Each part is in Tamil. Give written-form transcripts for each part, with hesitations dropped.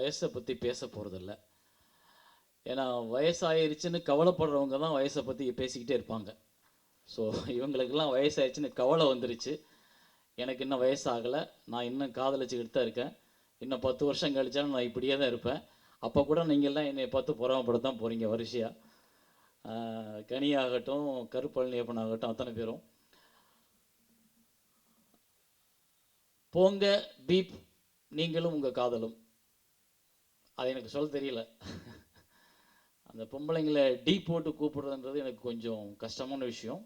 வயசை பற்றி பேச போகிறதில்ல. ஏன்னா வயசாயிருச்சுன்னு கவலைப்படுறவங்க தான் வயசை பற்றி பேசிக்கிட்டே இருப்பாங்க. ஸோ இவங்களுக்கெல்லாம் வயசாயிடுச்சுன்னு கவலை வந்துருச்சு. எனக்கு இன்னும் வயசாகலை, நான் இன்னும் காதலிச்சுக்கிட்டு தான் இருக்கேன். இன்னும் 10 வருஷம் கழிச்சாலும் நான் இப்படியே தான் இருப்பேன். அப்போ கூட நீங்கள்லாம் என்னை பார்த்து பொறாமப்படத்தான் போகிறீங்க வரிசையாக. கனி ஆகட்டும், கருப்பழனியப்பன் ஆகட்டும், அத்தனை பேரும் போங்க பீப், நீங்களும் உங்கள் காதலும். அது எனக்கு சொல்ல தெரியல. அந்த பொம்பளைங்களை டீ போட்டு கூப்பிடுறதுன்றது எனக்கு கொஞ்சம் கஷ்டமான விஷயம்.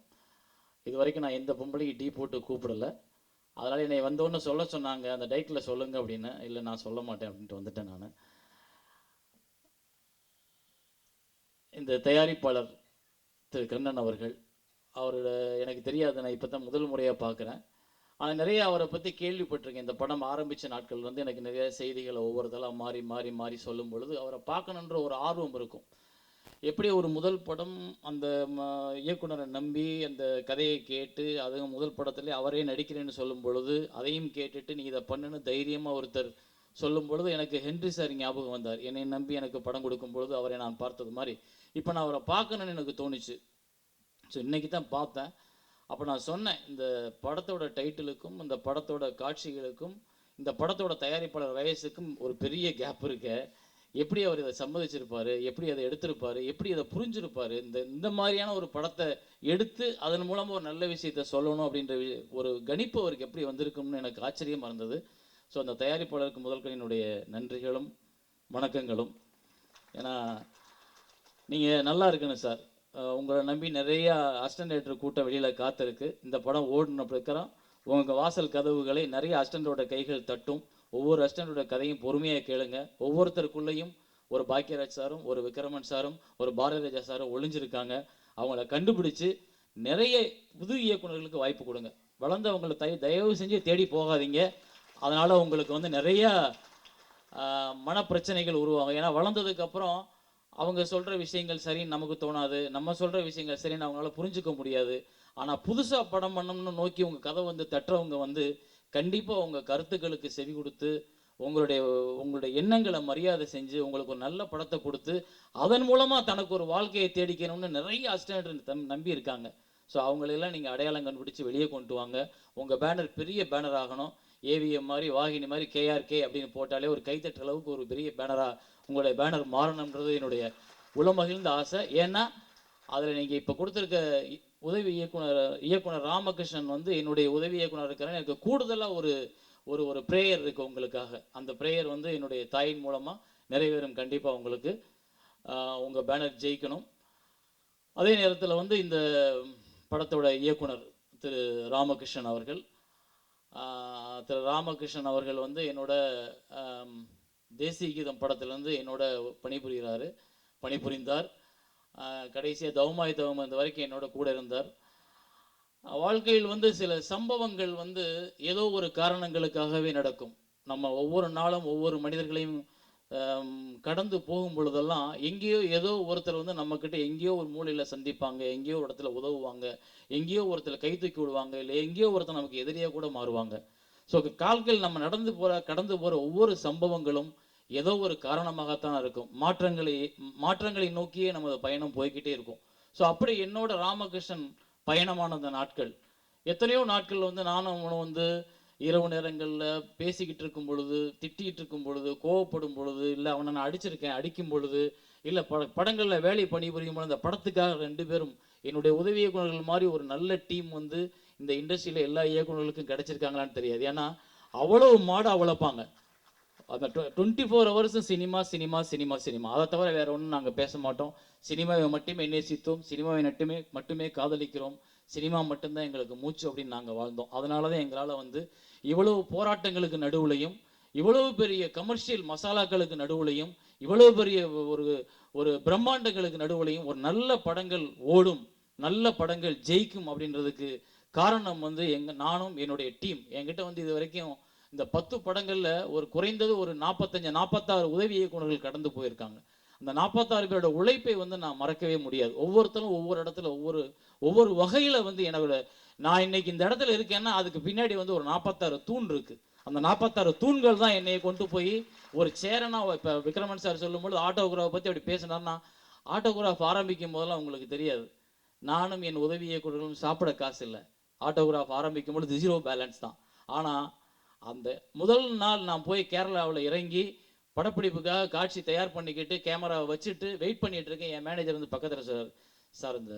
இது வரைக்கும் நான் எந்த பொம்பளைக்கு டீ போட்டு கூப்பிடலை. அதனால் என்னை வந்தோன்னு சொல்ல சொன்னாங்க, அந்த டைட்டில் சொல்லுங்க அப்படின்னு. இல்லை, நான் சொல்ல மாட்டேன் அப்படின்ட்டு வந்துட்டேன் நான். இந்த தயாரிப்பாளர் திரு கண்ணன் அவர்கள், அவரோட எனக்கு தெரியாது, நான் இப்போ தான் முதல் முறையாக பார்க்குறேன். ஆனால் நிறைய அவரை பற்றி கேள்விப்பட்டிருக்கேன். இந்த படம் ஆரம்பித்த நாட்கள் வந்து எனக்கு நிறைய செய்திகளை ஒவ்வொருத்தலாம் மாறி மாறி மாறி சொல்லும் பொழுது அவரை பார்க்கணுன்ற ஒரு ஆர்வம் இருக்கும். எப்படி ஒரு முதல் படம் அந்த இயக்குனரை நம்பி அந்த கதையை கேட்டு அதுவும் முதல் படத்துல அவரே நடிக்கிறேன்னு சொல்லும் பொழுது அதையும் கேட்டுட்டு நீ இதை பண்ணுன்னு தைரியமாக ஒருத்தர் சொல்லும் பொழுது எனக்கு ஹென்றி சார் ஞாபகம் வந்தார். என்னை நம்பி எனக்கு படம் கொடுக்கும் பொழுது அவரை நான் பார்த்தது மாதிரி இப்போ நான் அவரை பார்க்கணுன்னு எனக்கு தோணுச்சு. ஸோ இன்னைக்கு தான் பார்த்தேன். அப்போ நான் சொன்னேன், இந்த படத்தோட டைட்டிலுக்கும் இந்த படத்தோட காட்சிகளுக்கும் இந்த படத்தோட தயாரிப்பாளர் வயசுக்கும் ஒரு பெரிய கேப் இருக்கு. எப்படி அவர் இதை சம்மதிச்சிருப்பாரு, எப்படி அதை எடுத்திருப்பாரு, எப்படி அதை புரிஞ்சிருப்பாரு, இந்த மாதிரியான ஒரு படத்தை எடுத்து அதன் மூலமாக ஒரு நல்ல விஷயத்த சொல்லணும் அப்படின்ற ஒரு கணிப்பு அவருக்கு எப்படி வந்திருக்கும்னு எனக்கு ஆச்சரியமாக இருந்தது. ஸோ அந்த தயாரிப்பாளருக்கு முதல்கள் என்னுடைய நன்றிகளும் வணக்கங்களும். ஏன்னா நீங்கள் நல்லா இருக்கணும் சார். உங்களை நம்பி நிறையா அசிஸ்டன்ட் கூட்டம் வெளியில் காத்திருக்கு. இந்த படம் ஓடின பிரகாரம் உங்கள் வாசல் கதவுகளை நிறைய அசிஸ்டண்டோட கைகள் தட்டும். ஒவ்வொரு அசிஸ்டண்டோட கதையும் பொறுமையாக கேளுங்க. ஒவ்வொருத்தருக்குள்ளேயும் ஒரு பாக்கியராஜ் சாரும் ஒரு விக்ரமன் சாரும் ஒரு பாரதிராஜா சாரும் ஒளிஞ்சிருக்காங்க. அவங்கள கண்டுபிடிச்சு நிறைய புது இயக்குநர்களுக்கு வாய்ப்பு கொடுங்க. வளர்ந்தவங்களை தயவு செஞ்சு தேடி போகாதீங்க. அதனால் உங்களுக்கு வந்து நிறையா மனப்பிரச்சனைகள் உருவாகும். ஏன்னா வளர்ந்ததுக்கப்புறம் அவங்க சொல்கிற விஷயங்கள் சரின்னு நமக்கு தோணாது, நம்ம சொல்கிற விஷயங்கள் சரின்னு அவங்களால புரிஞ்சுக்க முடியாது. ஆனால் புதுசாக படம் பண்ணணும்னு நோக்கி உங்கள் கதை வந்து தட்டுறவங்க வந்து கண்டிப்பாக உங்கள் கருத்துக்களுக்கு செவி கொடுத்து உங்களுடைய எண்ணங்களை மரியாதை செஞ்சு உங்களுக்கு ஒரு நல்ல படத்தை கொடுத்து அதன் மூலமாக தனக்கு ஒரு வாழ்க்கையை தேடிக்கணும்னு நிறைய அசிஸ்டன்ட் நம்பி இருக்காங்க. ஸோ அவங்களெல்லாம் நீங்கள் அடையாளம் கண்டுபிடிச்சி வெளியே கொண்டு வாங்க. உங்கள் பேனர் பெரிய பேனர் ஆகணும். ஏவிஎம் மாதிரி, வாகினி மாதிரி, கேஆர்கே அப்படின்னு போட்டாலே ஒரு கைத்தட்டுற அளவுக்கு ஒரு பெரிய பேனராக உங்களுடைய பேனர் மாறணுன்றது என்னுடைய உளமகிழ்ந்த ஆசை. ஏன்னா அதில் நீங்கள் இப்போ கொடுத்துருக்க உதவி இயக்குனர் ராமகிருஷ்ணன் வந்து என்னுடைய உதவி இயக்குனர் இருக்கிறேன்னு எனக்கு கூடுதலாக ஒரு ஒரு ஒரு ப்ரேயர் இருக்குது உங்களுக்காக. அந்த ப்ரேயர் வந்து என்னுடைய தாயின் மூலமாக நிறைவேறும். கண்டிப்பாக உங்களுக்கு உங்கள் பேனர் ஜெயிக்கணும். அதே நேரத்தில் வந்து இந்த படத்தோட இயக்குனர் திரு ராமகிருஷ்ணன் அவர்கள் வந்து என்னோட தேசிய கீதம் படத்துலேருந்து என்னோட பணிபுரிந்தார். கடைசியாக தவமாய் தவம் இந்த வரைக்கும் என்னோட கூட இருந்தார். வாழ்க்கையில் வந்து சில சம்பவங்கள் வந்து ஏதோ ஒரு காரணங்களுக்காகவே நடக்கும். நம்ம ஒவ்வொரு நாளும் ஒவ்வொரு மனிதர்களையும் கடந்து போகும் பொழுதெல்லாம் எங்கேயோ ஏதோ ஒருத்தர் வந்து நம்மக்கிட்ட எங்கேயோ ஒரு மூலையில் சந்திப்பாங்க, எங்கேயோ ஒரு இடத்துல உதவுவாங்க, எங்கேயோ ஒருத்தர் கை தூக்கி விடுவாங்க, இல்லை எங்கேயோ ஒருத்தர் நமக்கு எதிரியாக கூட மாறுவாங்க. ஸோ கால்கள் நம்ம கடந்து போகிற ஒவ்வொரு சம்பவங்களும் ஏதோ ஒரு காரணமாகத்தான் இருக்கும். மாற்றங்களை நோக்கியே நமது பயணம் போய்கிட்டே இருக்கும். ஸோ அப்படி என்னோட ராமகிருஷ்ணன் பயணமான அந்த நாட்கள் எத்தனையோ நாட்கள் வந்து நானும் வந்து இரவு நேரங்களில் பேசிக்கிட்டு இருக்கும் பொழுது, திட்டிகிட்டு இருக்கும் பொழுது, கோவப்படும் பொழுது, இல்லை அவனை நான் அடிக்கும் பொழுது, இல்லை படங்களில் வேலை பணிபுரியும் பொழுது அந்த படத்துக்காக 2 பேரும் என்னுடைய உதவி இயக்குநர்கள் மாதிரி ஒரு நல்ல டீம் வந்து இந்த இண்டஸ்ட்ரியில் எல்லா இயக்குநர்களுக்கும் கிடைச்சிருக்காங்களான்னு தெரியாது. ஏன்னா அவ்வளோ மாடாக வளர்ப்பாங்க. அந்த 24 ஹவர்ஸும் சினிமா சினிமா சினிமா சினிமா, அதை தவிர வேறு ஒன்றும் நாங்கள் பேச மாட்டோம். சினிமாவை மட்டுமே நேசித்தோம், சினிமாவை மட்டுமே காதலிக்கிறோம், சினிமா மட்டும்தான் எங்களுக்கு மூச்சு அப்படின்னு நாங்கள் வாழ்ந்தோம். அதனால தான் எங்களால் வந்து இவ்வளவு போராட்டங்களுக்கு நடுவுலையும், இவ்வளவு பெரிய கமர்ஷியல் மசாலாக்களுக்கு நடுவுலையும், இவ்வளவு பெரிய ஒரு ஒரு பிரம்மாண்டங்களுக்கு நடுவுலையும் ஒரு நல்ல படங்கள் ஓடும், நல்ல படங்கள் ஜெயிக்கும் அப்படின்றதுக்கு காரணம் வந்து நானும் என்னுடைய டீம். என்கிட்ட வந்து இது வரைக்கும் இந்த 10 படங்களில் ஒரு குறைந்தது ஒரு 45-46 உதவி இயக்குநர்கள் கடந்து போயிருக்காங்க. அந்த 46 பேரோட உழைப்பை வந்து நான் மறக்கவே முடியாது. ஒவ்வொருத்தரும் ஒவ்வொரு இடத்துல ஒவ்வொரு வகையில் வந்து நான் இன்னைக்கு இந்த இடத்துல இருக்கேன்னா அதுக்கு பின்னாடி வந்து ஒரு 46 தூண் இருக்குது. அந்த 46 தூண்கள் தான் என்னை கொண்டு போய் ஒரு சேரனா. இப்போ விக்ரமன் சார் சொல்லும்போது ஆட்டோகிராஃபை பற்றி அப்படி பேசினார்னா, ஆட்டோகிராஃப் ஆரம்பிக்கும் போதெல்லாம் உங்களுக்கு தெரியாது, நானும் என் உதவி இயக்குநர்களும் சாப்பிட காசு இல்லை. ஆட்டோகிராஃப் ஆரம்பிக்கும் பொழுது 0 பேலன்ஸ் தான். ஆனால் அந்த முதல் நாள் நான் போய் கேரளாவில் இறங்கி படப்பிடிப்புக்காக காட்சி தயார் பண்ணிக்கிட்டு கேமராவை வச்சுட்டு வெயிட் பண்ணிட்டு இருக்கேன். என் மேனேஜர் வந்து பக்கத்தில் சார் இந்த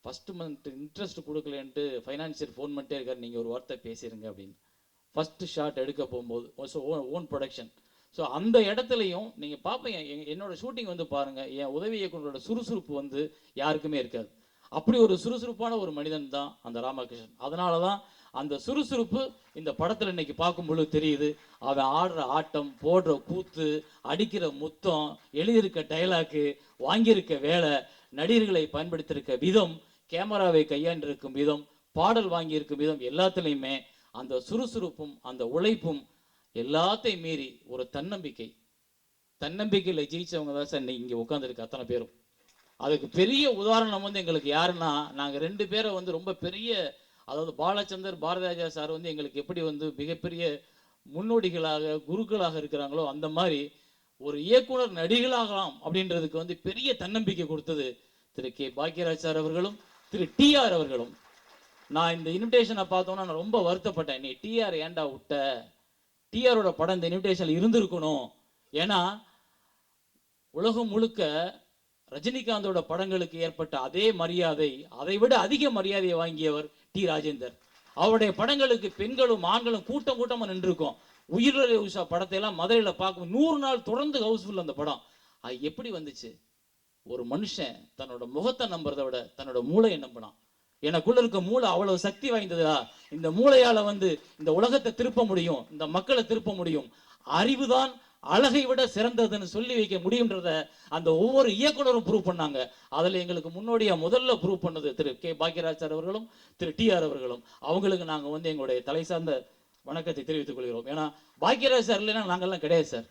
ஃபஸ்ட்டு மந்த் இன்ட்ரெஸ்ட் கொடுக்கலன்ட்டு ஃபைனான்சியர் ஃபோன் பண்ணிட்டே இருக்கார், நீங்கள் ஒரு வார்த்தை பேசிடுங்க அப்படின்னு. ஃபஸ்ட்டு ஷாட் எடுக்க போகும்போது ஓன் ப்ரொடக்ஷன். ஸோ அந்த இடத்துலையும் நீங்கள் பார்ப்பீங்க, என்னோட ஷூட்டிங் வந்து பாருங்கள், என் உதவி இயக்குனரோட சுறுசுறுப்பு வந்து யாருக்குமே இருக்காது. அப்படி ஒரு சுறுசுறுப்பான ஒரு மனிதன் தான் அந்த ராமகிருஷ்ணன். அதனால தான் அந்த சுறுசுறுப்பு இந்த படத்தில் இன்னைக்கு பார்க்கும்பொழுது தெரியுது. அவன் ஆடுற ஆட்டம், போடுற கூத்து, அடிக்கிற முத்தம், எழுதியிருக்க டைலாக்கு, வாங்கியிருக்க வேலை, நடிகர்களை பயன்படுத்தியிருக்க விதம், கேமராவை கையாண்டிருக்கும் விதம், பாடல் வாங்கியிருக்கும் விதம், எல்லாத்துலேயுமே அந்த சுறுசுறுப்பும் அந்த உழைப்பும் எல்லாத்தையும் மீறி ஒரு தன்னம்பிக்கையில் ஜெயிச்சவங்க தான் சார் இங்கே உட்காந்துருக்கு அத்தனை பேரும். அதுக்கு பெரிய உதாரணம் வந்து எங்களுக்கு யாருன்னா, நாங்கள் 2 பேரை வந்து ரொம்ப பெரிய, அதாவது பாலச்சந்தர் பாரதிராஜா சார் வந்து எங்களுக்கு எப்படி வந்து மிகப்பெரிய முன்னோடிகளாக குருக்களாக இருக்கிறாங்களோ, அந்த மாதிரி ஒரு இயக்குனர் நடிகளாகலாம் அப்படின்றதுக்கு வந்து பெரிய தன்னம்பிக்கை கொடுத்தது திரு கே பாக்யராஜ் சார் அவர்களும் திரு டிஆர் அவர்களும். நான் இந்த இன்விடேஷனை பார்த்தோன்னா நான் ரொம்ப வருத்தப்பட்டேன். நீ டிஆர் ஏண்டா விட்ட? டிஆரோட படம் இந்த இன்விடேஷன்ல இருந்திருக்கணும். ஏன்னா உலகம் முழுக்க ரஜினிகாந்தோட படங்களுக்கு ஏற்பட்ட அதே மரியாதை, அதை விட அதிக மரியாதையை வாங்கியவர் டி ராஜேந்தர். அவருடைய படங்களுக்கு பெண்களும் ஆண்களும் கூட்டமா நின்றுருக்கும். உயிரிழந்த உஷா படத்தை எல்லாம் மதுரையில் பார்க்கும் 100 நாள் தொடர்ந்து ஹவுஸ்ஃபுல் அந்த படம். அது எப்படி வந்துச்சு? ஒரு மனுஷன் தன்னோட முகத்தை நம்புறதை விட தன்னோட மூளையை நம்பினான். எனக்குள்ள இருக்க மூளை அவ்வளவு சக்தி வாய்ந்ததா, இந்த மூளையால வந்து இந்த உலகத்தை திருப்ப முடியும், இந்த மக்களை திருப்ப முடியும், அறிவுதான் அழகை விட சிறந்ததுன்னு சொல்லி வைக்க முடியும்ன்றத அந்த ஒவ்வொரு இயக்குனரும் ப்ரூவ் பண்ணாங்க. அதில் எங்களுக்கு முன்னோடியா முதல்ல ப்ரூவ் பண்ணது திரு கே பாக்யராஜ் சார் அவர்களும் திரு டிஆர் அவர்களும். அவங்களுக்கு நாங்கள் வந்து எங்களுடைய தலை சார்ந்த வணக்கத்தை தெரிவித்துக் கொள்கிறோம். ஏன்னா பாக்யராஜ் சார் இல்லைன்னா நாங்கள்லாம் கிடையாது சார்.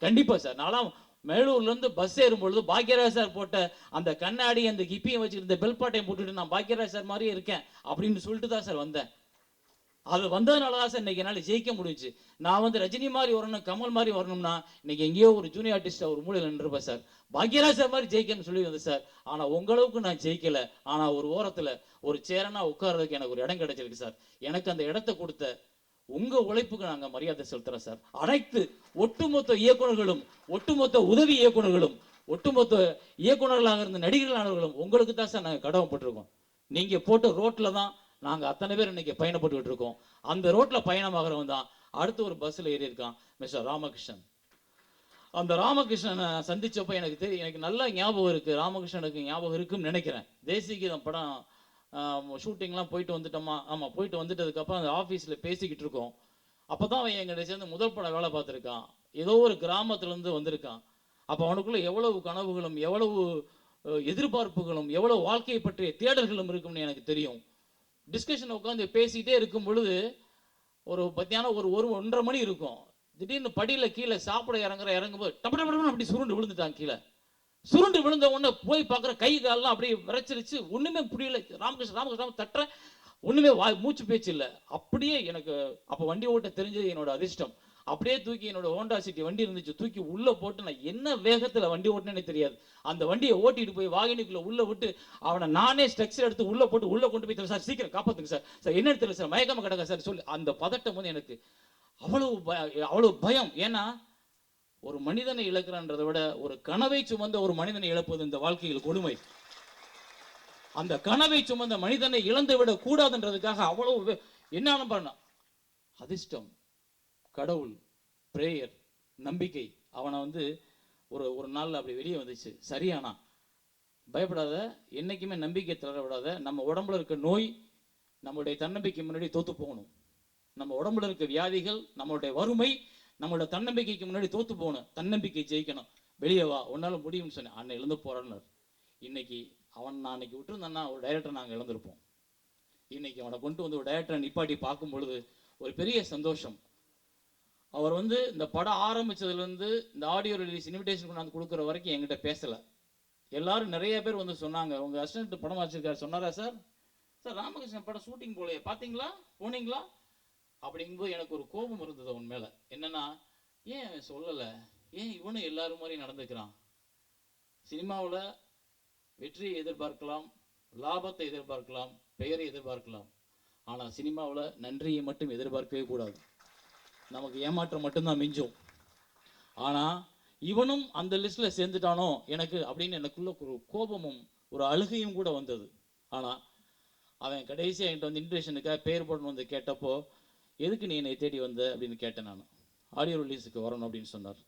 கண்டிப்பாக சார். நான்லாம் மேலூர்லேருந்து பஸ் ஏறும்பொழுது பாக்யராஜ் சார் போட்ட அந்த கண்ணாடி அந்த கிப்பியை வச்சுருந்த பெல் பாட்டையும் போட்டுட்டு நான் பாக்யராஜ் சார் மாதிரியே இருக்கேன் அப்படின்னு சொல்லிட்டு தான் சார் வந்தேன். அது வந்ததுனால தான் சார் இன்னைக்கு என்னால் ஜெயிக்க முடிஞ்சு. நான் வந்து ரஜினி மாதிரி வரணும், கமல் மாதிரி வரணும்னா இன்னைக்கு எங்கேயோ ஒரு ஜூனியர் ஆர்டிஸ்டாக ஒரு மூலையில் நின்றுப்பேன் சார். பாக்யராஜ் சார் மாதிரி ஜெயிக்கணும்னு சொல்லி வந்து சார். ஆனால் உங்களவுக்கு நான் ஜெயிக்கலை. ஆனால் ஒரு ஓரத்தில் ஒரு சேரனா உட்கார்றதுக்கு எனக்கு ஒரு இடம் கிடைச்சிருக்கு சார். எனக்கு அந்த இடத்த கொடுத்த உங்க உழைப்புக்கு நாங்கள் மரியாதை செலுத்துறோம் சார். அனைத்து ஒட்டுமொத்த இயக்குநர்களும், ஒட்டுமொத்த உதவி இயக்குநர்களும், ஒட்டுமொத்த இயக்குநர்களாக இருந்த நடிகர்களானவர்களும் உங்களுக்கு தான் சார் நாங்கள் கடமைப்பட்டிருக்கோம். நீங்கள் போட்ட ரோட்டில் தான் நாங்கள் அத்தனை பேர் இன்னைக்கு பயணப்பட்டுக்கிட்டு இருக்கோம். அந்த ரோட்டில் பயணமாகறவன் தான் அடுத்து ஒரு பஸ்ஸில் ஏறி இருக்கான் மிஸ்டர் ராமகிருஷ்ணன். அந்த ராமகிருஷ்ணனை சந்திச்சப்போ எனக்கு நல்லா ஞாபகம் இருக்குது. ராமகிருஷ்ணனுக்கு ஞாபகம் இருக்குன்னு நினைக்கிறேன். தேசிகீதம் படம் ஷூட்டிங்லாம் போயிட்டு வந்துட்டோமா? ஆமாம், போயிட்டு வந்துட்டதுக்கப்புறம் அந்த ஆஃபீஸில் பேசிக்கிட்டு இருக்கோம். அப்போ தான் அவன் எங்கிட்ட சேர்ந்து முதல் படம் வேலை பார்த்துருக்கான். ஏதோ ஒரு கிராமத்துலேருந்து வந்திருக்கான். அப்போ அவனுக்குள்ள எவ்வளவு கனவுகளும், எவ்வளவு எதிர்பார்ப்புகளும், எவ்வளவு வாழ்க்கையை பற்றிய தேடல்களும் இருக்கும்னு எனக்கு தெரியும். டிஸ்கஷன் உட்காந்து பேசிகிட்டே இருக்கும் பொழுது ஒரு மத்தியானம் ஒரு 1:30 மணி இருக்கும். திடீர்னு படியில் கீழே சாப்பிட இறங்கும்போது டப்பு அப்படி சுருண்டு விழுந்துட்டான் கீழே. சுருண்டு விழுந்த உடனே போய் பார்க்குற கை காலெல்லாம் அப்படியே விரைச்சிருச்சு. ஒன்றுமே புரியல. ராமகிருஷ்ணன் தட்டுற ஒன்றுமே மூச்சு பேச்சு இல்லை. அப்படியே எனக்கு அப்போ வண்டி ஓட்ட தெரிஞ்சது என்னோட அதிர்ஷ்டம். அப்படியே தூக்கி என்னோட ஹோண்டா சிட்டி வண்டி இருந்துச்சு, தூக்கி உள்ளே போட்டு நான் என்ன வேகத்தில் வண்டி ஓட்டினே தெரியாது. அந்த வண்டியை ஓட்டிட்டு போய் வாகினிக்குள்ளே உள்ளே விட்டு அவனை நானே ஸ்ட்ரக்சர் எடுத்து உள்ளே போட்டு உள்ளே கொண்டு போய் சார் சீக்கிரம் காப்பாற்றுங்க சார், சார் என்னன்னு தெரியல சார், மயக்கமாக கிடக்க சார் சொல்லி அந்த பதட்டம் வந்து எனக்கு அவ்வளவு பயம். ஏன்னா ஒரு மனிதனை இழக்கிறான்றதை விட ஒரு கனவை சுமந்த ஒரு மனிதனை இழப்பது இந்த வாழ்க்கையில் கொடுமை. அந்த கனவை சுமந்த மனிதனை இழந்து விட கூடாதுன்றதுக்காக அவ்வளவு என்ன பண்ண அதிர்ஷ்டம், கடவுள், பிரேயர், நம்பிக்கை அவனை வந்து ஒரு நாளில் அப்படி வெளியே வந்துச்சு. சரியானா பயப்படாத, என்னைக்குமே நம்பிக்கை தளர விடாத. நம்ம உடம்புல இருக்க நோய் நம்மளுடைய தன்னம்பிக்கை முன்னாடி தோத்து போகணும். நம்ம உடம்புல இருக்க வியாதிகள், நம்மளுடைய வறுமை நம்மளோட தன்னம்பிக்கைக்கு முன்னாடி தோத்து போகணும். தன்னம்பிக்கை ஜெயிக்கணும். வெளியே வா, உன்னால முடியும்னு சொன்னேன். அண்ணன் இழந்து போறான்னு. இன்னைக்கு நான் அன்னைக்கு விட்டுருந்தேன்னா ஒரு டைரக்டரை நாங்கள் இழந்திருப்போம். இன்னைக்கு அவனை கொண்டு வந்து ஒரு டைரக்டரை நிப்பாட்டி பார்க்கும் பொழுது ஒரு பெரிய சந்தோஷம். அவர் வந்து இந்த படம் ஆரம்பிச்சதுலேருந்து இந்த ஆடியோ ரிலீஸ் இன்விடேஷன் கொண்டாந்து கொடுக்குற வரைக்கும் என்கிட்ட பேசலை. எல்லாரும் நிறைய பேர் வந்து சொன்னாங்க, உங்கள் அசிஸ்டன்ட் படம் வச்சிருக்காரு சொன்னாரா சார்? சார் ராமகிருஷ்ணன் படம் ஷூட்டிங் போலையே, பார்த்தீங்களா, போனீங்களா? அப்படிங்கும்போது எனக்கு ஒரு கோபம் இருந்தது அவன் மேலே. என்னன்னா, ஏன் அவன் சொல்லலை, ஏன் இவனும் எல்லாரும் மாதிரி நடந்துக்கிறான்? சினிமாவில் வெற்றியை எதிர்பார்க்கலாம், லாபத்தை எதிர்பார்க்கலாம், பெயரை எதிர்பார்க்கலாம். ஆனால் சினிமாவில் நன்றியை மட்டும் எதிர்பார்க்கவே கூடாது. நமக்கு ஏமாற்றம் மட்டும்தான் மிஞ்சும். ஆனால் இவனும் அந்த லிஸ்ட்டில் சேர்ந்துட்டானோ எனக்கு அப்படின்னு எனக்குள்ள ஒரு கோபமும் ஒரு அழுகையும் கூட வந்தது. ஆனால் அவன் கடைசியாக என்கிட்ட வந்து இன்விடேஷனுக்காக பேர் போடணும் வந்து கேட்டப்போ, எதுக்கு நீ என்னை தேடி வந்த அப்படின்னு கேட்டேன். நான் ஆடியோ ரிலீஸுக்கு வரணும் அப்படின்னு சொன்னார்.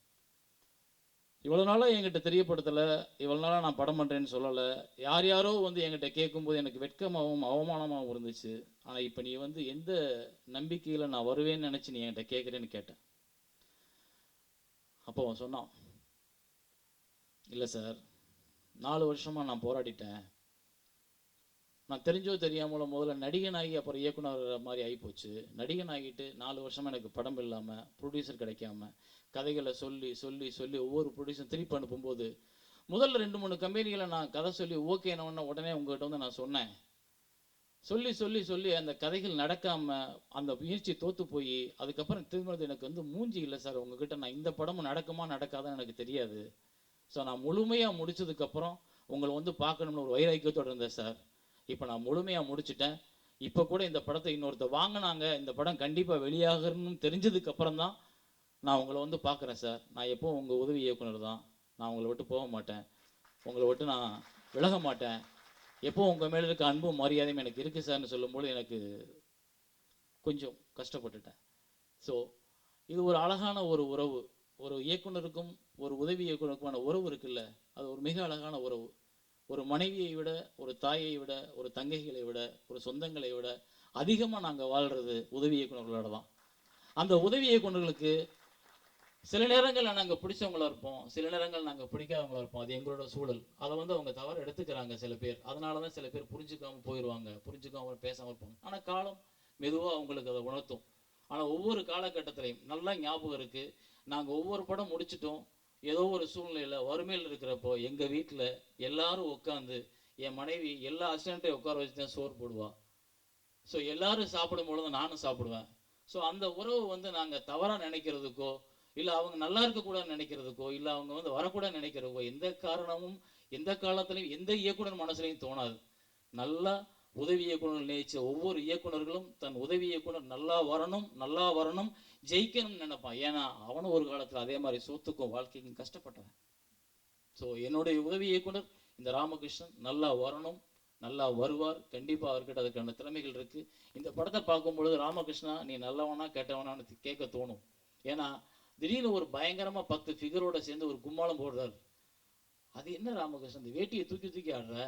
இவ்வளோ நாளாக என்கிட்ட தெரியப்படுத்தலை, இவ்வளோ நாளாக நான் படம் பண்ணுறேன்னு சொல்லலை. யார் யாரோ வந்து என்கிட்ட கேட்கும்போது எனக்கு வெட்கமாகவும் அவமானமாகவும் இருந்துச்சு. ஆனால் இப்போ நீ வந்து எந்த நம்பிக்கையில் நான் வருவேன்னு நினச்சி நீ என்கிட்ட கேட்குறேன்னு கேட்டேன். அப்போ அவன் சொன்னான், இல்லை சார், 4 வருஷமாக நான் போராடிட்டேன். நான் தெரிஞ்சோ தெரியாமலோ முதல்ல நடிகனாகி அப்புறம் இயக்குனர் மாதிரி ஆகிப்போச்சு. நடிகன் ஆகிட்டு 4 வருஷமாக எனக்கு படம் இல்லாமல், ப்ரொடியூசர் கிடைக்காம, கதைகளை சொல்லி சொல்லி சொல்லி ஒவ்வொரு ப்ரொடியூசரும் திருப்பி அனுப்பும்போது, முதல்ல 2-3 கம்பெனிகளை நான் கதை சொல்லி ஓகே என்ன உடனே உங்கள்கிட்ட வந்து நான் சொன்னேன். சொல்லி சொல்லி சொல்லி அந்த கதைகள் நடக்காமல் அந்த முயற்சி தோற்று போய் அதுக்கப்புறம் திரும்ப எனக்கு வந்து மூஞ்சி இல்லை சார் உங்ககிட்ட. நான் இந்த படமும் நடக்குமா நடக்காதான்னு எனக்கு தெரியாது. ஸோ நான் முழுமையாக முடிச்சதுக்கப்புறம் உங்களை வந்து பார்க்கணும்னு ஒரு வைராக்கியத்தோடு இருந்தேன் சார். இப்போ நான் முழுமையாக முடிச்சுட்டேன். இப்போ கூட இந்த படத்தை இன்னொருத்தர் வாங்கினாங்க, இந்த படம் கண்டிப்பாக வெளியாகணும்னு தெரிஞ்சதுக்கப்புறம் தான் நான் உங்களை வந்து பார்க்குறேன் சார். நான் எப்போவும் உங்கள் உதவி இயக்குனர் தான். நான் உங்களை விட்டு போக மாட்டேன், உங்களை விட்டு நான் விலக மாட்டேன். எப்போ உங்கள் மேலே இருக்க அன்பும் மரியாதையும் எனக்கு இருக்குது சார்னு சொல்லும்போது எனக்கு கொஞ்சம் கஷ்டப்பட்டுட்டேன். ஸோ இது ஒரு அழகான ஒரு உறவு. ஒரு இயக்குனருக்கும் ஒரு உதவி இயக்குனருக்குமான உறவு இருக்குல்ல, அது ஒரு மிக அழகான உறவு. ஒரு மனைவியை விட, ஒரு தாயை விட, ஒரு தங்கைகளை விட, ஒரு சொந்தங்களை விட அதிகமாக நாங்கள் வாழ்கிறது உதவி இயக்குனர்களோட தான். அந்த உதவி இயக்குனர்களுக்கு சில நேரங்களில் நாங்கள் பிடிச்சவங்களா இருப்போம், சில நேரங்கள் நாங்கள் பிடிக்காதவங்களா இருப்போம். அது எங்களோட சூழல். அதை வந்து அவங்க தவறு எடுத்துக்கிறாங்க சில பேர். அதனால தான் சில பேர் புரிஞ்சுக்காமல் போயிடுவாங்க, புரிஞ்சுக்காம பேசாமல் இருப்பாங்க. ஆனால் காலம் மெதுவாக அவங்களுக்கு அதை உணர்த்தும். ஆனால் ஒவ்வொரு காலகட்டத்திலையும் நல்லா ஞாபகம் இருக்குது, நாங்கள் ஒவ்வொரு படம் முடிச்சிட்டோம், ஏதோ ஒரு சூழ்நிலையில் வறுமையில் இருக்கிறப்போ எங்கள் வீட்டில் எல்லாரும் உட்காந்து என் மனைவி எல்லா அசிஸ்டண்ட்டையும் உட்கார வச்சு தான் சோறு போடுவா. ஸோ எல்லாரும் சாப்பிடும் பொழுது நானும் சாப்பிடுவேன். ஸோ அந்த உறவு வந்து நாங்கள் தவறாக நினைக்கிறதுக்கோ, இல்லை அவங்க நல்லா இருக்கக்கூடாதுன்னு நினைக்கிறதுக்கோ, இல்லை அவங்க வந்து வரக்கூடாது நினைக்கிறதுக்கோ எந்த காரணமும் எந்த காலத்திலையும் எந்த இயக்குனர் மனசுலையும் தோணாது. நல்லா உதவி இயக்குனர் நினைச்ச ஒவ்வொரு இயக்குனர்களும் தன் உதவி இயக்குனர் நல்லா வரணும் ஜெயிக்கணும்னு நினைப்பான். ஏன்னா அவனும் ஒரு காலத்தில் அதே மாதிரி சொத்துக்கும் வாழ்க்கைக்கும் கஷ்டப்பட்டவன். ஸோ என்னுடைய உதவி இயக்குனர் இந்த ராமகிருஷ்ணன் நல்லா வரணும், நல்லா வருவார். கண்டிப்பாக அவர்கிட்ட அதுக்கான திறமைகள் இருக்குது. இந்த படத்தை பார்க்கும் பொழுது ராமகிருஷ்ணா நீ நல்லவனா கெட்டவனான்னு கேட்க தோணும். ஏன்னா திடீர்னு ஒரு பயங்கரமாக 10 ஃபிகரோட சேர்ந்து ஒரு கும்மாளம் போடுறார். அது என்ன ராமகிருஷ்ணன், இந்த வேட்டியை தூக்கி தூக்கி ஆடுற?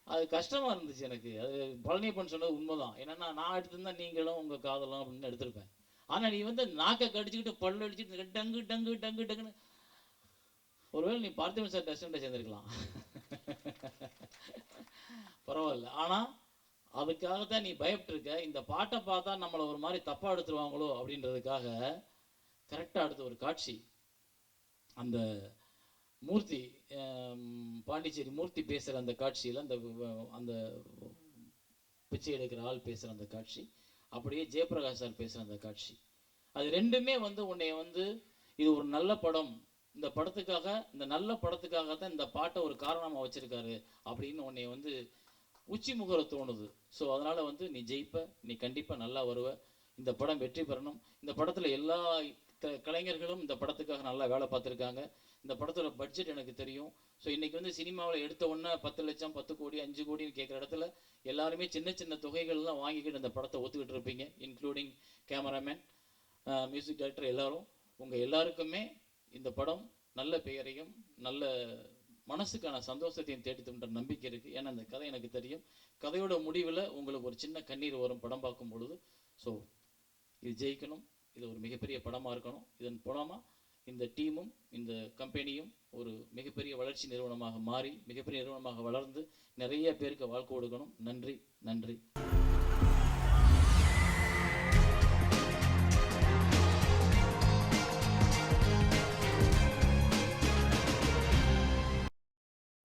அது கஷ்டமாக இருந்துச்சு எனக்கு. அது பழனியப்பன் சொன்னது உண்மைதான். என்னென்னா நான் எடுத்திருந்தா நீங்களும் உங்கள் காதலும் அப்படின்னு எடுத்திருப்பேன். ஆனால் நீ வந்து நாக்கை கடிச்சிக்கிட்டு பல்லு அடிச்சுட்டு டங்கு டங்கு டங்கு டங்குன்னு, ஒருவேளை நீ பார்த்திபன் சார் டெஸ்டண்ட்டை சேர்ந்துருக்கலாம். பரவாயில்ல. ஆனால் அதுக்காகத்தான் நீ பயப்பட்டுருக்க. இந்த பாட்டை பார்த்தா நம்மளை ஒரு மாதிரி தப்பாக எடுத்துருவாங்களோ அப்படின்றதுக்காக கரெக்டாக அடுத்த ஒரு காட்சி, அந்த மூர்த்தி பாண்டிச்சேரி மூர்த்தி பேசுகிற அந்த காட்சியில் அந்த அந்த பிச்சை எடுக்கிற ஆள் பேசுகிற அந்த காட்சி, அப்படியே ஜெயபிரகாஷ் சார் பேசுகிற அந்த காட்சி, அது ரெண்டுமே வந்து உன்னை வந்து இது ஒரு நல்ல படம், இந்த படத்துக்காக இந்த நல்ல படத்துக்காக தான் இந்த பாட்டை ஒரு காரணமாக வச்சுருக்காரு அப்படின்னு உன்னை வந்து உச்சி முகர தோணுது. ஸோ அதனால் வந்து நீ ஜெயிப்ப, நீ கண்டிப்பாக நல்லா வருவ. இந்த படம் வெற்றி பெறணும். இந்த படத்தில் எல்லா கலைஞர்களும் இந்த படத்துக்காக நல்லா வேலை பார்த்துருக்காங்க. இந்த படத்தோட பட்ஜெட் எனக்கு தெரியும். ஸோ இன்றைக்கி வந்து சினிமாவில் எடுத்த உடனே 10 லட்சம் 10 கோடி 5 கோடின்னு கேட்குற இடத்துல எல்லாருமே சின்ன சின்ன தொகைகள்லாம் வாங்கிக்கிட்டு இந்த படத்தை ஒத்துக்கிட்டு இருப்பீங்க, இன்க்ளூடிங் கேமராமேன், மியூசிக் டைரக்டர் எல்லாரும். உங்கள் எல்லாருக்குமே இந்த படம் நல்ல பெயரையும் நல்ல மனசுக்கான சந்தோஷத்தையும் தேடி தோன்ற நம்பிக்கை இருக்குது. ஏன்னா இந்த கதை எனக்கு தெரியும். கதையோட முடிவில் உங்களுக்கு ஒரு சின்ன கண்ணீர் வரும் படம் பார்க்கும் பொழுது. ஸோ இது ஜெயிக்கணும், இது ஒரு மிகப்பெரிய படமாக இருக்கணும். இதன் மூலமாக இந்த டீமும் இந்த கம்பெனியும் ஒரு மிகப்பெரிய வளர்ச்சி நிறுவனமாக மாறி மிகப்பெரிய நிறுவனமாக வளர்ந்து நிறைய பேருக்கு வாழ்க்கை கொடுக்கணும். நன்றி நன்றி.